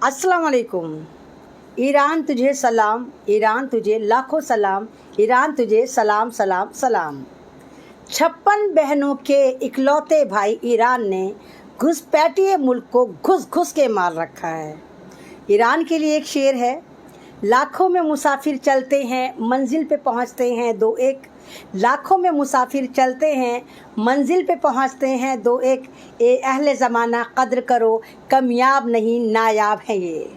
अस्सलाम वालेकुम। ईरान तुझे सलाम, ईरान तुझे लाखों सलाम, ईरान तुझे सलाम सलाम सलाम। 56 बहनों के इकलौते भाई ईरान ने घुसपैठिए मुल्क को घुस घुस के मार रखा है। ईरान के लिए एक शेर है, लाखों में मुसाफिर चलते हैं मंजिल पे पहुंचते हैं दो एक, लाखों में मुसाफिर चलते हैं मंजिल पे पहुंचते हैं दो एक, ए अहले ज़माना कद्र करो कामयाब नहीं नायाब है ये।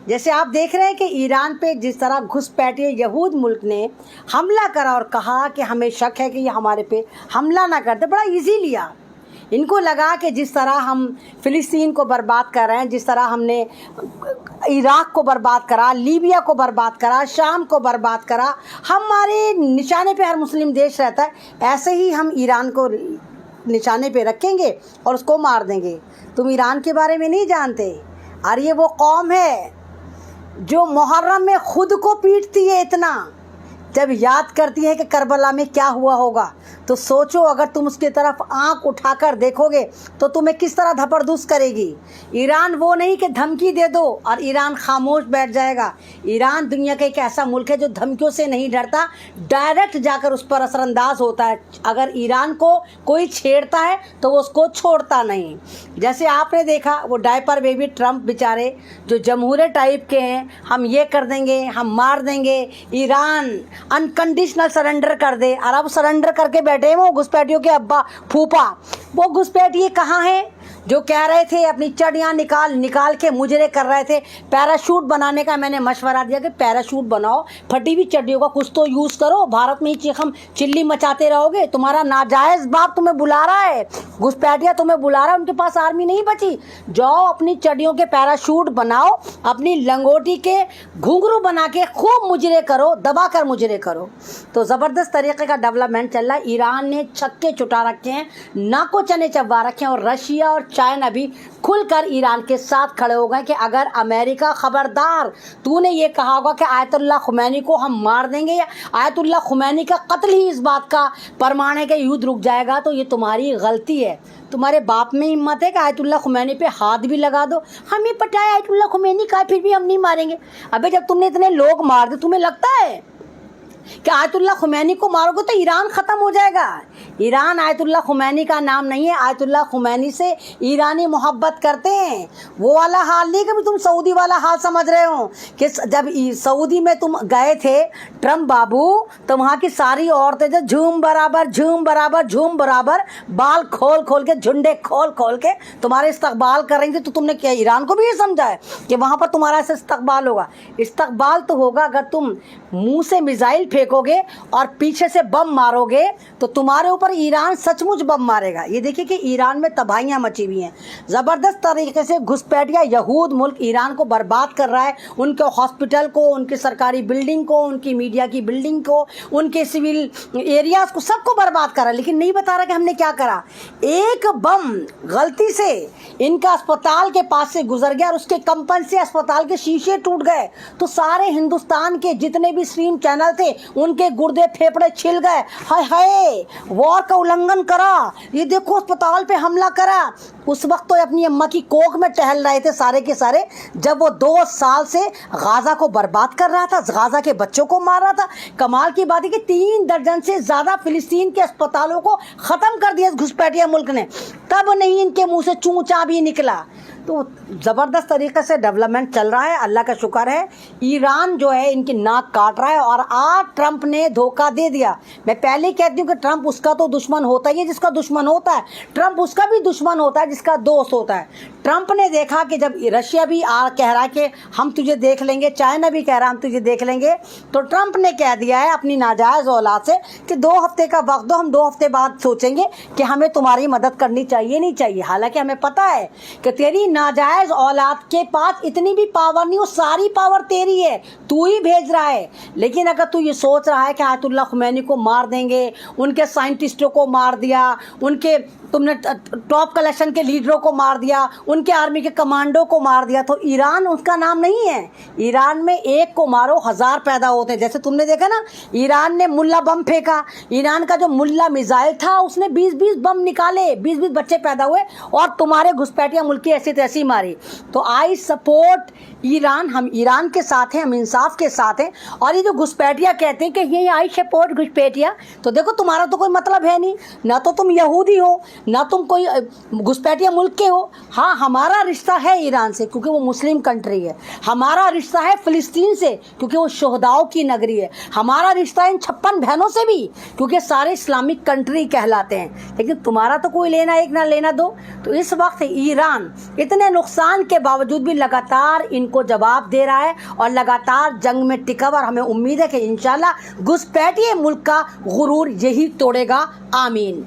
जैसे आप देख रहे हैं कि ईरान पे जिस तरह घुसपैठिए यहूद मुल्क ने हमला करा और कहा कि हमें शक है कि ये हमारे पे हमला ना करते, बड़ा इजी लिया। इनको लगा कि जिस तरह हम फ़िलिस्तीन को बर्बाद कर रहे हैं, जिस तरह हमने इराक़ को बर्बाद करा, लीबिया को बर्बाद करा, शाम को बर्बाद करा, हमारे निशाने पे हर मुस्लिम देश रहता है, ऐसे ही हम ईरान को निशाने पे रखेंगे और उसको मार देंगे। तुम ईरान के बारे में नहीं जानते। और ये वो कौम है जो मुहर्रम में खुद को पीटती है इतना, जब याद करती है कि करबला में क्या हुआ होगा तो सोचो अगर तुम उसकी तरफ आंख उठाकर देखोगे तो तुम्हें किस तरह धपरदूस करेगी। ईरान वो नहीं कि धमकी दे दो और ईरान खामोश बैठ जाएगा। ईरान दुनिया का एक ऐसा मुल्क है जो धमकियों से नहीं डरता, डायरेक्ट जाकर उस पर असरअंदाज होता है। अगर ईरान को कोई छेड़ता है तो वो उसको छोड़ता नहीं। जैसे आपने देखा वो डायपर बेबी ट्रम्प बेचारे जो जमहूरी टाइप के हैं, हम ये कर देंगे, हम मार देंगे, ईरान अनकंडीशनल सरेंडर कर दे, और अब सरेंडर करके बैठे वो घुसपैठियों के अब्बा फूफा। वो घुसपैठिए कहाँ हैं जो कह रहे थे अपनी चढ़ियाँ निकाल के मुजरे कर रहे थे। पैराशूट बनाने का मैंने मशवरा दिया कि पैराशूट बनाओ, फटी हुई चड्डियों का कुछ तो यूज़ करो। भारत में ही चीखम चिल्ली मचाते रहोगे, तुम्हारा नाजायज़ बाप तुम्हें बुला रहा है, घुसपैठिया तुम्हें बुला रहा है, उनके पास आर्मी नहीं बची। जाओ अपनी चड्डियों के पैराशूट बनाओ, अपनी लंगोटी के घुंघरू बना के खूब मुजरे करो, दबा कर मुजरे करो। तो ज़बरदस्त तरीके का डेवलपमेंट चल रहा है। ईरान ने छक्के चुटा रखे हैं, नाको चने चबा रखे हैं, और रशिया और चाइना भी खुलकर ईरान के साथ खड़े हो गए कि अगर अमेरिका खबरदार, तूने ये कहा होगा कि आयतुल्लाह खुमैनी को हम मार देंगे, या आयतुल्लाह खुमैनी का कत्ल ही इस बात का प्रमाण है कि युद्ध रुक जाएगा, तो ये तुम्हारी गलती है। तुम्हारे बाप में हिम्मत है कि आयतुल्लाह खुमैनी पे हाथ भी लगा दो, हमें पता है आयतुल्लाह खुमैनी का, फिर भी हम नहीं मारेंगे। अबे जब तुमने इतने लोग मार दे, तुम्हें लगता है कि आयतुल्लाह खुमैनी को मारोगे तो ईरान ख़त्म हो जाएगा? ईरान आयतुल्लाह खुमैनी का नाम नहीं है। आयतुल्लाह खुमैनी से ईरानी मोहब्बत करते हैं। वो वाला हाल नहीं कि तुम सऊदी वाला हाल समझ रहे हो कि जब सऊदी में तुम गए थे ट्रम्प बाबू, तो वहाँ की सारी औरतें जो झूम बराबर झूम बराबर झूम बराबर बाल खोल खोल के, झुंडे खोल खोल के तुम्हारे इस्तकबाल कर रही थी, तो तुमने क्या ईरान को भी ये समझा है कि वहाँ पर तुम्हारा ऐसे इस्तकबाल होगा? इस्तकबाल तो होगा अगर तुम मुँह से मिसाइल फेंकोगे और पीछे से बम मारोगे तो तुम्हारे ऊपर ईरान सचमुच बम मारेगा। ये देखिए कि ईरान में तबाहियां मची हुई हैं। ज़बरदस्त तरीके से घुसपैठिया यहूद मुल्क ईरान को बर्बाद कर रहा है, उनके हॉस्पिटल को, उनकी सरकारी बिल्डिंग को, उनकी मीडिया की बिल्डिंग को, उनके सिविल एरियाज़ को, सबको बर्बाद कर रहा है, लेकिन नहीं बता रहा कि हमने क्या करा। एक बम गलती से इनका अस्पताल के पास से गुजर गया और उसके कंपन से अस्पताल के शीशे टूट गए, तो सारे हिंदुस्तान के जितने भी स्ट्रीम चैनल थे उनके गुर्दे फेफड़े छिल गए। हाय हाय, वॉर का उल्लंघन करा, ये देखो अस्पताल पे हमला करा। उस वक्त तो अपनी अम्मा की कोख में टहल रहे थे सारे के सारे, जब वो 2 साल से गाजा को बर्बाद कर रहा था, गाजा के बच्चों को मार रहा था। कमाल की बात है कि 3 दर्जन से ज़्यादा फिलिस्तीन के अस्पतालों को ख़त्म कर दिया घुसपैठिया मुल्क ने, तब नहीं इनके मुंह से चूंचा भी निकला। तो ज़बरदस्त तरीके से डेवलपमेंट चल रहा है, अल्लाह का शुक्र है। ईरान जो है इनकी नाक काट रहा है, और आज ट्रंप ने धोखा दे दिया। मैं पहले ही कहती हूँ कि ट्रंप उसका तो दुश्मन होता ही है जिसका दुश्मन होता है, ट्रंप उसका भी दुश्मन होता है जिसका दोस्त होता है। ट्रंप ने देखा कि जब रशिया भी कह रहा है कि हम तुझे देख लेंगे, चाइना भी कह रहा है हम तुझे देख लेंगे, तो ट्रंप ने कह दिया है अपनी नाजायज़ औलाद से कि 2 हफ्ते का वक्त दो, हम 2 हफ्ते बाद सोचेंगे कि हमें तुम्हारी मदद करनी चाहिए नहीं चाहिए। हालांकि हमें पता है कि तेरी नाजायज़ औलाद के पास इतनी भी पावर नहीं, वो सारी पावर तेरी है, तू ही भेज रहा है। लेकिन अगर तू ये सोच रहा है कि आयतुल्लाह खुमैनी को मार देंगे, उनके साइंटिस्टों को मार दिया, उनके तुमने टॉप कलेक्शन के लीडरों को मार दिया, उनके आर्मी के कमांडो को मार दिया, तो ईरान उसका नाम नहीं है। ईरान में एक को मारो 1000 पैदा होते हैं। जैसे तुमने देखा ना, ईरान ने मुल्ला बम फेंका, ईरान का जो मुल्ला मिसाइल था उसने 20-20 बम निकाले, 20-20 बच्चे पैदा हुए, और तुम्हारे घुसपैठिया मुल्क की ऐसी कैसी मारी। तो आई सपोर्ट ईरान, हम ईरान के साथ हैं, हम इंसाफ के साथ हैं। और ये जो घुसपैठिया कहते हैं कि ये आई सपोर्ट घुसपैठिया, तो देखो तुम्हारा तो कोई मतलब है नहीं, ना तो तुम यहूदी हो, ना तुम कोई घुसपैठिया मुल्क के हो। हाँ, हमारा रिश्ता है ईरान से क्योंकि वो मुस्लिम कंट्री है, हमारा रिश्ता है फ़िलिस्तीन से क्योंकि वो शोहदाओं की नगरी है, हमारा रिश्ता है इन 56 बहनों से भी क्योंकि सारे इस्लामिक कंट्री कहलाते हैं। लेकिन तुम्हारा तो कोई लेना एक ना लेना दो। तो इस वक्त ईरान इतने नुकसान के बावजूद भी लगातार इनको जवाब दे रहा है और लगातार जंग में टिका हुआ। और हमें उम्मीद है कि इंशाल्लाह घुसपैठिए मुल्क का गुरूर यही तोड़ेगा। आमीन।